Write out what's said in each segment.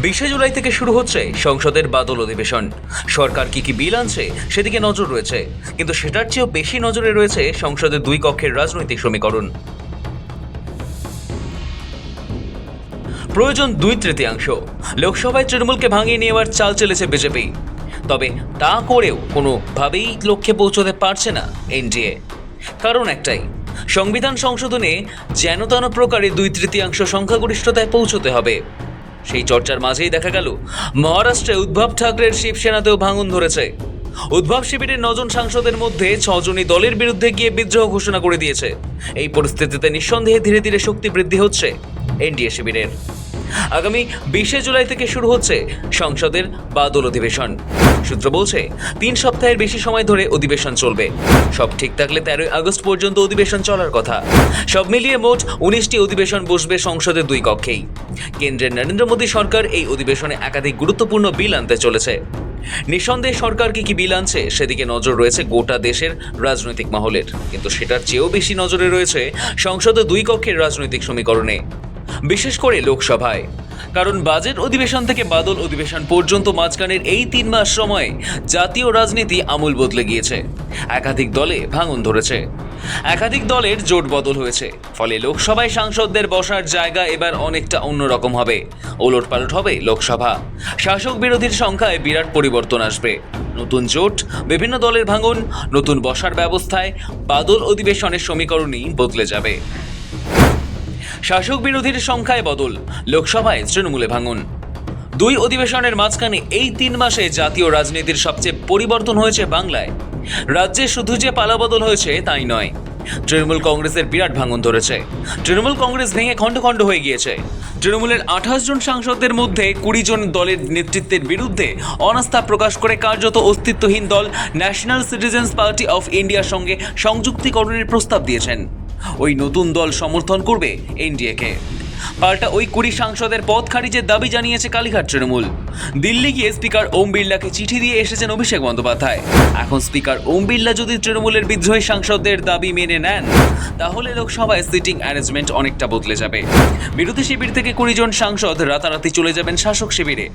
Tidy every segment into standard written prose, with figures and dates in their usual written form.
20 জুলাই থেকে শুরু হচ্ছে সংসদের বাদল অধিবেশন। সরকার কি বিল আনছে সেদিকে নজর রয়েছে, কিন্তু সেটার চেয়েও বেশি নজরে রয়েছে সংসদের দুই কক্ষের রাজনৈতিক সমীকরণ। প্রয়োজন 2/3। লোকসভায় তৃণমূলকে ভাঙিয়ে নেওয়ার চাল চলেছে বিজেপি, তবে তা করেও কোনোভাবেই লক্ষ্যে পৌঁছতে পারছে না এনডিএ। কারণ একটাই, সংবিধান সংশোধনে যেন তেন প্রকারে 2/3 সংখ্যাগরিষ্ঠতায় পৌঁছতে হবে। সেই চর্চার মাঝেই দেখা গেল মহারাষ্ট্রে উদ্ধব ঠাকরের শিবসেনাতেও ভাঙন ধরেছে। উদ্ধব শিবিরের 9 জন সাংসদের মধ্যে 6 জনই দলের বিরুদ্ধে গিয়ে বিদ্রোহ ঘোষণা করে দিয়েছে। এই পরিস্থিতিতে নিঃসন্দেহে ধীরে ধীরে শক্তি বৃদ্ধি হচ্ছে এনডিএ শিবিরের। আগামী 20 জুলাই থেকে শুরু হচ্ছে সংসদের বাদল অধিবেশন। সূত্র বলছে 3 সপ্তাহের বেশি সময় ধরে অধিবেশন চলবে। সব ঠিক থাকলে 13 আগস্ট পর্যন্ত অধিবেশন চলার কথা। সব মিলিয়ে মোট 19টি অধিবেশন বসবে সংসদের দুই কক্ষেই। কেন্দ্রের নরেন্দ্র মোদী সরকার এই অধিবেশনে একাধিক গুরুত্বপূর্ণ বিল আনতে চলেছে। নিঃসন্দেহে সরকার কি বিল আনছে সেদিকে নজর রয়েছে গোটা দেশের রাজনৈতিক মহলের, কিন্তু সেটার চেয়েও বেশি নজরে রয়েছে সংসদের দুই কক্ষের রাজনৈতিক সমীকরণে, বিশেষ করে লোকসভায়। কারণ বাজেট অধিবেশন থেকে বাদল অধিবেশন পর্যন্ত মাঝখানের এই 3 মাস সময়ে জাতীয় রাজনীতি আমূল বদলে গিয়েছে। একাধিক দলে ভাঙন ধরেছে, একাধিক দলের জোট বদল হয়েছে। ফলে লোকসভায় সাংসদদের বসার জায়গা এবার অনেকটা অন্যরকম হবে। ওলটপালট হবে লোকসভা। শাসক বিরোধীর সংখ্যায় বিরাট পরিবর্তন আসবে। নতুন জোট, বিভিন্ন দলের ভাঙন, নতুন বসার ব্যবস্থায় বাদল অধিবেশনের সমীকরণই বদলে যাবে। শাসক বিরোধীর সংখ্যায় বদল, লোকসভায় তৃণমূলে ভাঙন। দুই অধিবেশনের মাঝখানে এই 3 মাসে জাতীয় রাজনীতির সবচেয়ে পরিবর্তন হয়েছে বাংলায়। রাজ্যে শুধু যে পালাবদল হয়েছে তাই নয়, তৃণমূল কংগ্রেসের বিরাট ভাঙন ধরেছে। তৃণমূল কংগ্রেস ভেঙে খণ্ড খণ্ড হয়ে গিয়েছে। তৃণমূলের 28 জন সাংসদের মধ্যে 20 জন দলের নেতৃত্বের বিরুদ্ধে অনাস্থা প্রকাশ করে কার্যত অস্তিত্বহীন দল ন্যাশনাল সিটিজেন্স পার্টি অফ ইন্ডিয়ার সঙ্গে সংযুক্তিকরণের প্রস্তাব দিয়েছেন। ওই নতুন দল সমর্থন করবে এনডিএকে। পাল্টা ওই 20 সাংসদের পদ খারিজের দাবি জানিয়েছে কালীঘাট তৃণমূল। দিল্লি গিয়ে স্পিকার ওম বিড়লাকে চিঠি দিয়ে এসেছেন অভিষেক বন্দ্যোপাধ্যায়। এখন স্পিকার ওম বিড়লা যদি তৃণমূলের বিদ্রোহী সাংসদদের দাবি মেনে নেন, তাহলে লোকসভায় সিটিং অ্যারেঞ্জমেন্ট অনেকটা বদলে যাবে। বিরোধী শিবির থেকে 20 জন সাংসদ রাতারাতি চলে যাবেন শাসক শিবিরে।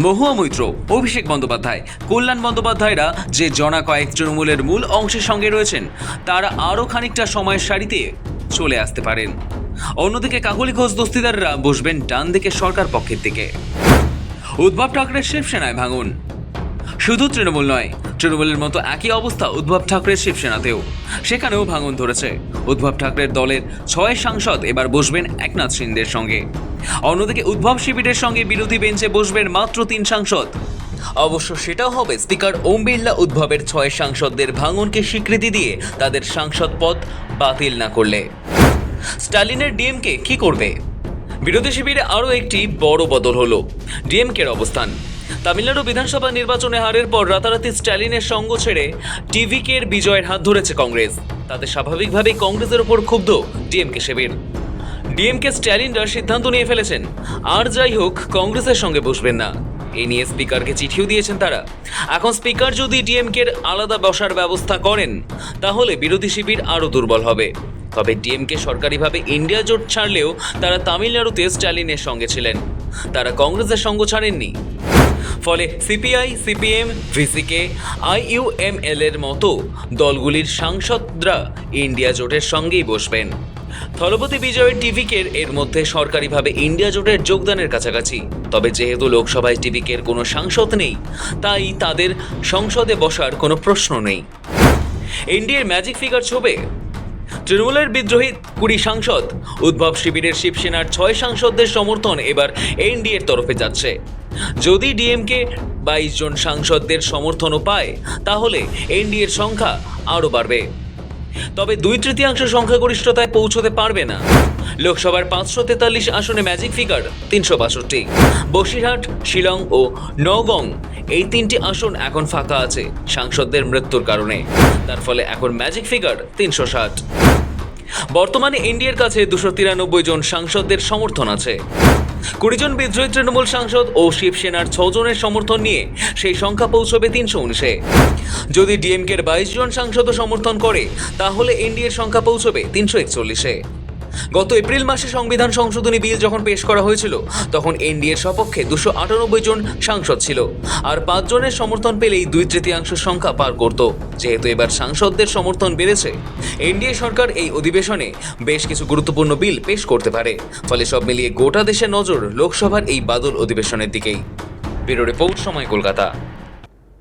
মহুয়া মৈত্র, অভিষেক বন্দ্যোপাধ্যায়, কল্যাণ বন্দ্যোপাধ্যায়রা যে জনা কয়েক তৃণমূলের মূল অংশের সঙ্গে রয়েছেন, তারা আরও খানিকটা সময়ের সারিতে চলে আসতে পারেন। অন্যদিকে কাকলি ঘোষ দস্তিদাররা বসবেন ডান দিকে সরকার পক্ষের দিকে। উদ্ধব ঠাকরের শিবসেনায় ভাঙন। শুধু তৃণমূল নয়, তৃণমূলের মতো একই অবস্থা উদ্ধব ঠাকরের শিবসেনাতেও। সেখানেও ভাঙন ধরেছে। উদ্ধব ঠাকরের দলের 6 সাংসদ এবার বসবেন একনাথ শিন্দের সঙ্গে। অন্যদিকে উদ্ধব শিবিরের সঙ্গে বিরোধী বেঞ্চে বসবেন মাত্র 3 সাংসদ। অবশ্য সেটাও হবে স্পিকার ওম বিড়লা উদ্ধবের 6 সাংসদদের ভাঙনকে স্বীকৃতি দিয়ে তাদের সাংসদ পদ বাতিল না করলে। স্টালিনের ডিএমকে কি করবে? বিরোধী শিবিরে আরও একটি বড় বদল হলো ডিএমকের অবস্থান। তামিলনাড়ু বিধানসভা নির্বাচনে হারের পর রাতারাতি স্টালিনের সঙ্গ ছেড়ে টিভিকের বিজয়ের হাত ধরেছে কংগ্রেস। তাতে স্বাভাবিকভাবেই কংগ্রেসের ওপর ক্ষুব্ধ ডিএমকে শিবির। ডিএমকে স্টালিনরা সিদ্ধান্ত নিয়ে ফেলেছেন, আর যাই হোক কংগ্রেসের সঙ্গে বসবেন না। এই নিয়ে স্পিকারকে চিঠিও দিয়েছেন তারা। এখন স্পিকার যদি ডিএমকের আলাদা বসার ব্যবস্থা করেন, তাহলে বিরোধী শিবির আরও দুর্বল হবে। তবে ডিএমকে সরকারিভাবে ইন্ডিয়া জোট ছাড়লেও তারা তামিলনাড়ুতে স্টালিনের সঙ্গে ছিলেন, তারা কংগ্রেসের সঙ্গ ছাড়েননি। ফলে সিপিআই, সিপিএম, ভিসিকে, আইইউএমএল এর মতো দলগুলির সাংসদরা ইন্ডিয়া জোটের সঙ্গেই বসবেন। থলপতি বিজয়ের টিভিকের এর মধ্যে সরকারিভাবে ইন্ডিয়া জোটের যোগদানের কাছাকাছি। তবে যেহেতু লোকসভায় টিভিকের কোনো সাংসদ নেই, তাই তাদের সংসদে বসার কোনো প্রশ্ন নেই। এনডিএর ম্যাজিক ফিগার ছবে তৃণমূলের বিদ্রোহী 20 সাংসদ, উদ্ধব শিবিরের শিবসেনার 6 সাংসদদের সমর্থন এবার এনডিএর তরফে যাচ্ছে। যদি ডিএমকে 22 জন সাংসদদের সমর্থনও পায়, তাহলে এনডিএর সংখ্যা আরও বাড়বে। তবে 2/3 সংখ্যাগরিষ্ঠতায় পৌঁছতে পারবে না। লোকসভার 543 আসনে ম্যাজিক ফিগার 362। বসিরহাট, শিলং ও নওগাঁ এই 3টি আসন এখন ফাঁকা আছে সাংসদদের মৃত্যুর কারণে। তার ফলে এখন ম্যাজিক ফিগার 360। বর্তমানে এনডিএর কাছে 293 জন সাংসদদের সমর্থন আছে। 20 জন বিদ্রোহী তৃণমূল সাংসদ ও শিবসেনার 6 জনের সমর্থন নিয়ে সেই সংখ্যা পৌঁছবে 319-এ। যদি ডিএমকের 22 জন সাংসদও সমর্থন করে, তাহলে এনডিএর সংখ্যা পৌঁছবে 341-এ। গত এপ্রিল মাসে সংবিধান সংশোধনী বিল যখন পেশ করা হয়েছিল তখন এনডিএর সপক্ষে 298 জন সাংসদ ছিল, আর 5 জনের সমর্থন পেলেই 2/3 সংখ্যা পার করত। যেহেতু এবার সাংসদদের সমর্থন বেড়েছে, এনডিএ সরকার এই অধিবেশনে বেশ কিছু গুরুত্বপূর্ণ বিল পেশ করতে পারে। ফলে সব মিলিয়ে গোটা দেশের নজর লোকসভার এই বাদল অধিবেশনের দিকেই। ব্যুরো রিপোর্ট, সময় কলকাতা।